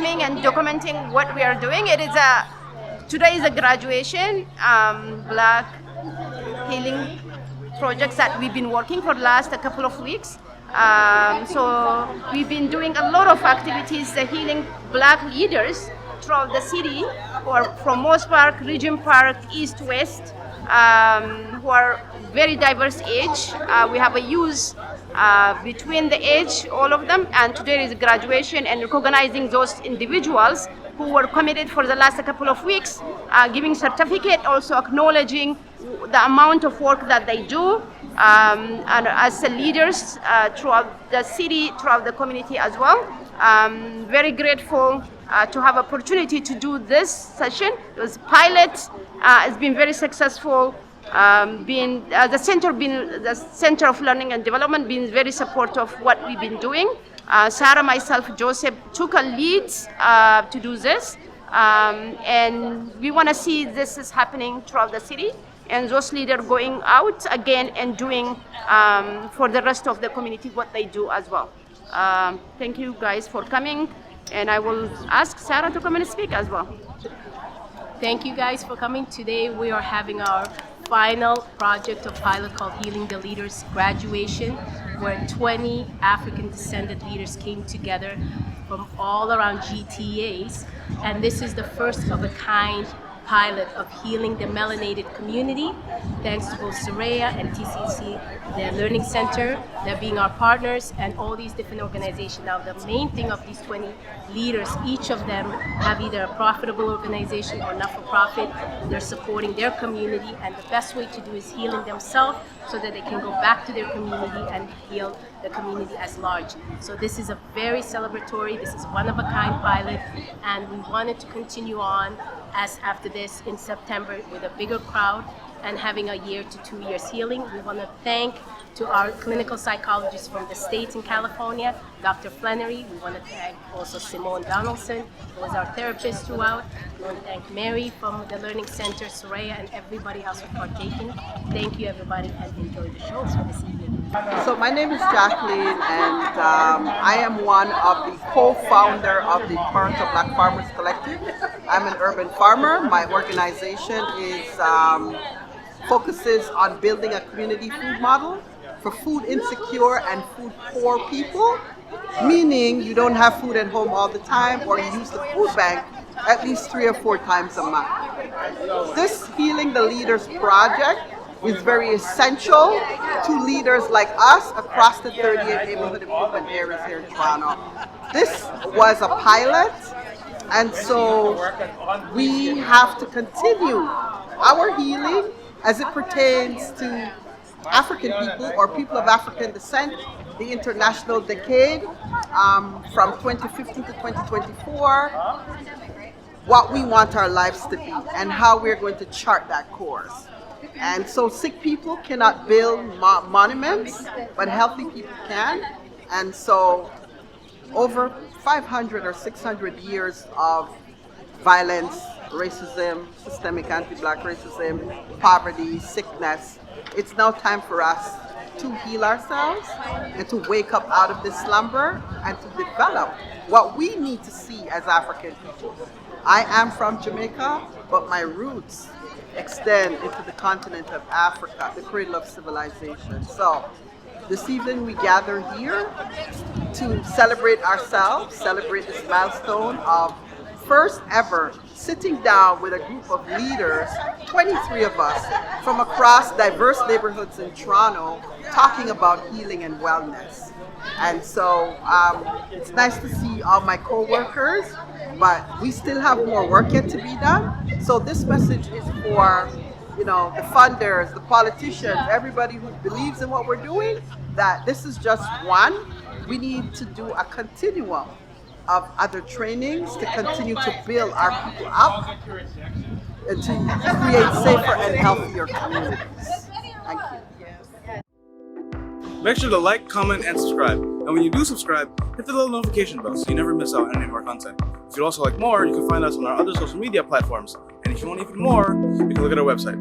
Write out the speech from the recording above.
filming and documenting what we are doing. Today is a graduation, Black healing projects that we've been working for the last couple of weeks. So we've been doing a lot of activities, healing Black leaders throughout the city, who are from Moss Park, Regent Park, East, West, who are very diverse age. We have a youth between the age, all of them, and today is graduation and recognizing those individuals who were committed for the last couple of weeks, giving certificate, also acknowledging the amount of work that they do, and as the leaders throughout the city, throughout the community as well. Very grateful to have opportunity to do this session. It was pilot. It's been very successful. The Center of Learning and Development being very supportive of what we've been doing. Sarah, myself, Joseph took a lead to do this, and we want to see this is happening throughout the city, and those leaders going out again and doing for the rest of the community what they do as well. Thank you guys for coming, and I will ask Sarah to come and speak as well. Thank you guys for coming. Today we are having our final project of pilot called Healing the Leaders graduation, where 20 African descended leaders came together from all around GTAs, and this is the first of a kind pilot of healing the melanated community, thanks to both Soraya and TCC, the Learning Center, they're being our partners, and all these different organizations. Now, the main thing of these 20 leaders, each of them have either a profitable organization or not-for-profit. They're supporting their community, and the best way to do is healing themselves so that they can go back to their community and heal the community as large. So this is a very celebratory, this is one-of-a-kind pilot, and we wanted to continue on as after this in September with a bigger crowd and having a year to 2 years healing. We want to thank to our clinical psychologists from the States in California, Dr. Flannery. We want to thank also Simone Donaldson, who was our therapist throughout. We want to thank Mary from the Learning Center, Soraya, and everybody else for partaking. Thank you, everybody, and enjoy the shows for this evening. So my name is Jacqueline, and I am one of the co-founder of the Toronto Black Farmers Collective. I'm an urban farmer. My organization focuses on building a community food model for food insecure and food poor people, meaning you don't have food at home all the time, or you use the food bank at least 3 or 4 times a month. This Healing the Leaders project is very essential to leaders like us across the 38 neighborhood improvement areas here in Toronto. This was a pilot, and so we have to continue our healing as it pertains to African people or people of African descent, the International Decade from 2015 to 2024, what we want our lives to be and how we're going to chart that course. And so sick people cannot build monuments, but healthy people can. And so over 500 or 600 years of violence, racism, systemic anti-Black racism, poverty, sickness, it's now time for us to heal ourselves and to wake up out of this slumber and to develop what we need to see as African people. I am from Jamaica, but my roots extend into the continent of Africa, the cradle of civilization. So this evening we gather here to celebrate ourselves, celebrate this milestone of first ever sitting down with a group of leaders, 23 of us, from across diverse neighborhoods in Toronto, talking about healing and wellness. And so it's nice to see all my co-workers, but we still have more work yet to be done. So this message is for, the funders, the politicians, everybody who believes in what we're doing, that this is just one. We need to do a continuum of other trainings to continue to build our people up and to create safer and healthier communities. Thank you. Make sure to like, comment, and subscribe. And when you do subscribe, hit the little notification bell so you never miss out on any of our content. If you'd also like more, you can find us on our other social media platforms. And if you want even more, you can look at our website.